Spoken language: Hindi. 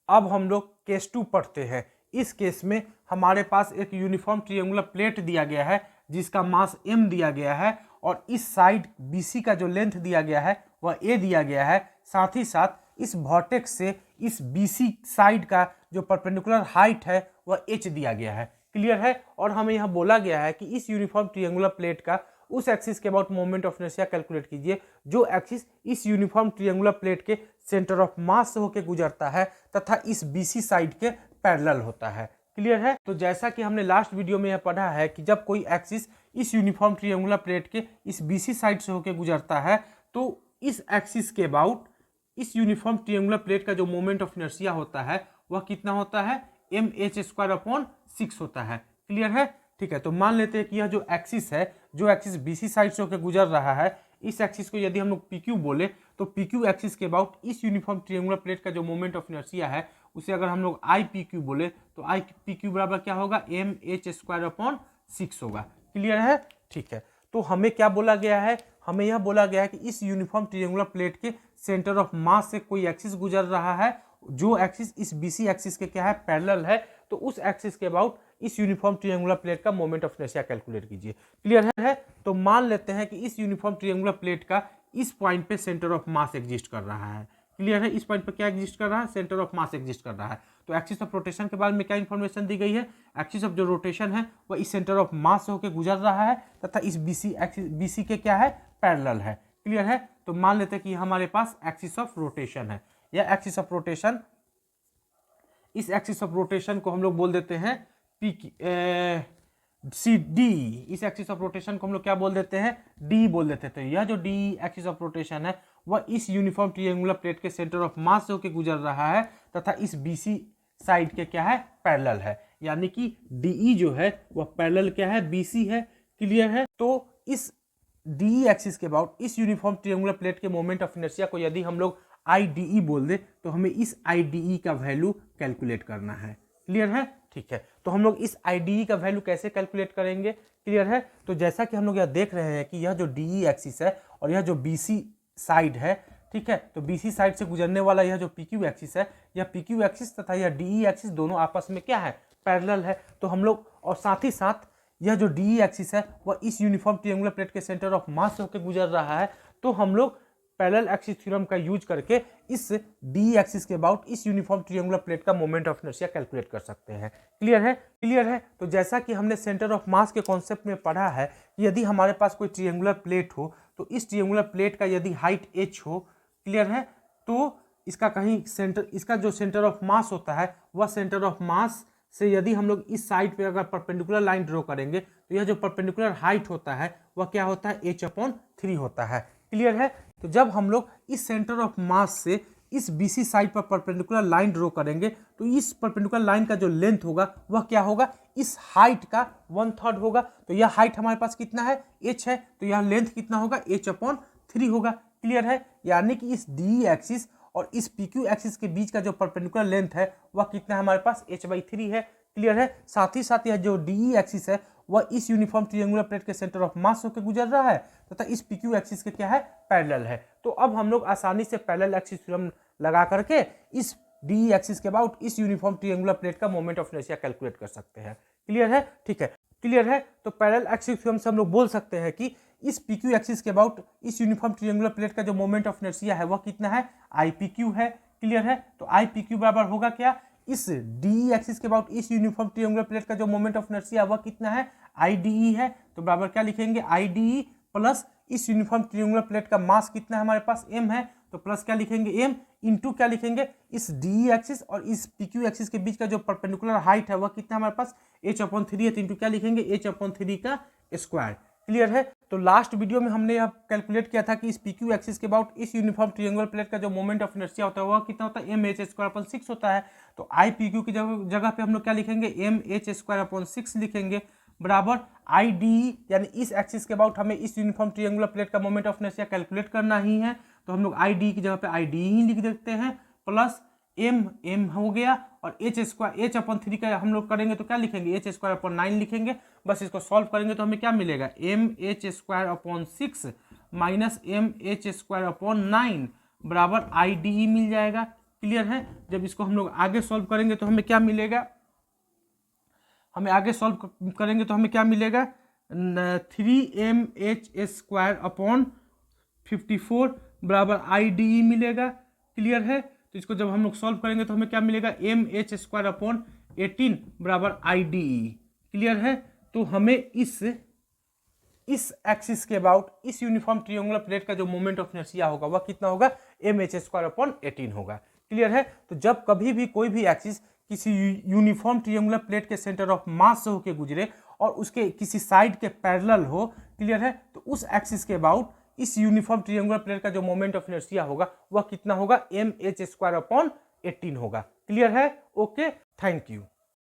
अब हम लोग केस 2 पढ़ते हैं। इस केस में हमारे पास एक यूनिफॉर्म ट्रायंगुलर प्लेट दिया गया है जिसका मास m दिया गया है और इस साइड BC का जो लेंथ दिया गया है वह a दिया गया है। साथ ही साथ इस वर्टेक्स से इस BC साइड का जो परपेंडिकुलर हाइट है वह h दिया गया है। क्लियर है। और हमें यहाँ बोला गया है कि इस यूनिफॉर्म ट्रायंगुलर प्लेट का उस एक्सिस के about moment of inertia calculate कीजिए जो एक्सिस इस यूनिफॉर्म ट्रायंगुलर प्लेट के सेंटर ऑफ मास से होकर गुजरता है तथा इस BC साइड के पैरेलल होता है। क्लियर है। तो जैसा कि हमने लास्ट वीडियो में यह पढ़ा है कि जब कोई एक्सिस इस यूनिफॉर्म ट्रायंगुलर प्लेट के इस BC साइड से होकर गुजरता है तो इस एक्सिस के अबाउट इस यूनिफॉर्म ट्रायंगुलर प्लेट का जो मोमेंट ऑफ इनर्शिया होता है वह कितना होता है mh² होता है। क्लियर है। ठीक है। तो मान लेते हैं कि यह जो एक्सिस है, जो एक्सिस BC साइड से होकर गुजर रहा है, इस एक्सिस को यदि हम लोग PQ बोले तो PQ एक्सिस के अबाउट इस यूनिफॉर्म ट्रायंगुलर प्लेट का जो मोमेंट ऑफ इनर्शिया है उसे अगर हम लोग IPQ बोले तो IPQ बराबर क्या होगा mh² होगा। क्लियर है। ठीक है। तो हमें क्या बोला गया है, हमें यह बोला गया है कि इस यूनिफॉर्म ट्रायंगुलर प्लेट के सेंटर ऑफ मास से कोई एक्सिस गुजर रहा है जो एक्सिस इस BC एक्सिस के क्या है पैरेलल है। तो उस एक्सिस के अबाउट इस यूनिफॉर्म ट्रायंगुलर प्लेट का मोमेंट ऑफ इनर्शिया कैलकुलेट कीजिए। क्लियर है। तो मान लेते हैं कि इस यूनिफॉर्म ट्रायंगुलर प्लेट का इस पॉइंट पे सेंटर ऑफ मास एग्जिस्ट कर रहा है। क्लियर है। इस पॉइंट पे क्या एग्जिस्ट कर रहा है, सेंटर ऑफ मास एग्जिस्ट कर रहा है। तो एक्सिस ऑफ रोटेशन के बारे में क्या इंफॉर्मेशन दी गई है, एक्सिस ऑफ जो रोटेशन है वह इस सेंटर ऑफ मास से होकर गुजर रहा है तथा इस BC के क्या है पैरेलल है। क्लियर है। तो मान लेते हैं कि हमारे पास एक्सिस ऑफ रोटेशन है। यह एक्सिस ऑफ रोटेशन, इस एक्सिस ऑफ रोटेशन को हम लोग बोल देते हैं CD। इस एक्सिस ऑफ रोटेशन को हम लोग क्या बोल देते हैं, D बोल देते हैं। तो यह जो D एक्सिस ऑफ रोटेशन है वह इस यूनिफॉर्म ट्रायंगुलर प्लेट के सेंटर ऑफ मास से होकर गुजर रहा है तथा इस BC साइड के क्या है पैरेलल है। यानी कि DE जो है वह पैरेलल क्या है BC है। क्लियर है। तो इस DE एक्सिस के अबाउट इस यूनिफॉर्म ट्रायंगुलर प्लेट के मोमेंट ऑफ इनर्शिया को यदि हम लोग IDE बोल दे तो हमें इस IDE का वैल्यू कैलकुलेट करना है। क्लियर है। ठीक है। तो हम लोग इस IDE का वैल्यू कैसे कैलकुलेट करेंगे। क्लियर है। तो जैसा कि हम लोग यह देख रहे हैं कि यह जो DE एक्सिस है और यह जो BC साइड है, ठीक है, तो BC साइड से गुजरने वाला यह जो PQ एक्सिस है, यह PQ एक्सिस तथा यह DE एक्सिस दोनों आपस में क्या है पैरेलल है। तो हम लोग और साथ ही साथ यह जो DE एक्सिस है वह इस यूनिफॉर्म ट्रायंगुलर प्लेट के सेंटर ऑफ मास से होकर गुजर रहा है। तो हम लोग पैरेलल एक्सिस थ्योरम का यूज करके इस DE एक्सिस के अबाउट इस यूनिफॉर्म ट्रायंगुलर प्लेट का मोमेंट ऑफ इनर्शिया कैलकुलेट कर सकते हैं। क्लियर है। क्लियर है। तो जैसा कि हमने सेंटर ऑफ मास के कॉन्सेप्ट में पढ़ा है कि यदि हमारे पास कोई ट्रायंगुलर प्लेट हो तो इस ट्रायंगुलर प्लेट का यदि हाइट h हो, क्लियर है, तो इसका कहीं सेंटर, इसका जो सेंटर ऑफ मास होता है वह सेंटर ऑफ मास से यदि हम लोग इस साइड पे अगर परपेंडिकुलर लाइन ड्रॉ करेंगे तो यह जो परपेंडिकुलर हाइट होता है वह क्या होता है h/3 होता है। क्लियर है। तो जब हम लोग इस सेंटर ऑफ मास से इस BC साइड पर परपेंडिकुलर लाइन ड्रॉ करेंगे तो इस परपेंडिकुलर लाइन का जो लेंथ होगा वह क्या होगा, इस हाइट का 1/3 होगा। तो यह हाइट हमारे पास कितना है h है, तो यह लेंथ कितना होगा h/3 होगा। क्लियर है। यानी कि इस DE एक्सिस और इस PQ एक्सिस के बीच का जो परपेंडिकुलर लेंथ है वह कितना है हमारे पास h/3 है। क्लियर है। साथ ही साथ यह जो DE एक्सिस है वह इस यूनिफॉर्म ट्रायंगुलर प्लेट के सेंटर ऑफ मास होकर गुजर रहा है तथा इस PQ एक्सिस के क्या है पैरेलल है। तो अब हम लोग आसानी से पैरेलल एक्सिस थ्योरम लगा करके इस DE एक्सिस के अबाउट इस यूनिफॉर्म ट्रायंगुलर प्लेट का मोमेंट ऑफ इनर्शिया कैलकुलेट कर सकते हैं। क्लियर है। ठीक है। क्लियर है। तो पैरेलल एक्सिस थ्योरम से हम लोग बोल सकते हैं कि इस PQ एक्सिस के अबाउट इस यूनिफॉर्म ट्रायंगुलर प्लेट का जो मोमेंट ऑफ इनर्शिया है वह कितना है IPQ है। क्लियर है। तो IPQ बराबर होगा क्या, इस DE एक्सिस के अबाउट इस यूनिफॉर्म ट्रायंगुलर प्लेट का जो मोमेंट ऑफ इनर्शिया वह कितना है IDE है। तो बराबर क्या लिखेंगे IDE प्लस इस यूनिफॉर्म ट्रायंगुलर प्लेट का मास कितना है हमारे पास m है, तो प्लस क्या लिखेंगे m इंटू क्या लिखेंगे इस DE एक्सिस और इस PQ एक्सिस के बीच का जो परपेंडिकुलर हाइट है वह कितना हमारे पास h/3 है। तो इंटू क्या लिखेंगे h/3 का स्क्वायर। क्लियर है। तो लास्ट वीडियो में हमने यह कैलकुलेट किया था कि इस PQ एक्सिस के अबाउट इस यूनिफॉर्म ट्रायंगुलर प्लेट का जो मोमेंट ऑफ इनर्शिया होता है वह कितना होता है mh² होता है। तो IPQ की जगह पे हम लोग क्या लिखेंगे mh² लिखेंगे बराबर IDE, यानी इस एक्सिस के अबाउट हमें इस यूनिफॉर्म ट्रायंगुलर प्लेट का मोमेंट ऑफ इनर्शिया कैलकुलेट करना ही है। तो हम लोग IDE की जगह पे IDE ही लिख देते हैं प्लस m हो गया और h/3 का हम लोग करेंगे तो क्या लिखेंगे h²/9 लिखेंगे। बस इसको सॉल्व करेंगे तो हमें क्या मिलेगा mh² माइनस mh² बराबर IDE मिल जाएगा। क्लियर है। जब इसको हम लोग आगे सॉल्व करेंगे तो हमें क्या मिलेगा, हमें आगे सॉल्व करेंगे तो हमें क्या मिलेगा, 3mh² अपॉन 54 बराबर IDE मिलेगा। क्लियर है। तो इसको जब हम लोग सॉल्व करेंगे तो हमें क्या मिलेगा, mh² अपॉन 18 बराबर IDE। क्लियर है। तो हमें इस एक्सिस के अबाउट इस यूनिफॉर्म ट्रायंगुलर प्लेट का जो मोमेंट ऑफ इनर्शिया होगा वह कितना होगा, mh² अपॉन 18 होगा। क्लियर है। तो जब कभी भी कोई भी एक्सिस किसी यूनिफॉर्म ट्रायंगुलर प्लेट के सेंटर ऑफ मास से होकर गुजरे और उसके किसी साइड के पैरेलल हो, क्लियर है, तो उस एक्सिस के अबाउट इस यूनिफॉर्म ट्रायंगुलर प्लेट का जो मोमेंट ऑफ इनर्शिया होगा वह कितना होगा, mh² अपॉन 18 होगा। क्लियर है। Okay, thank you.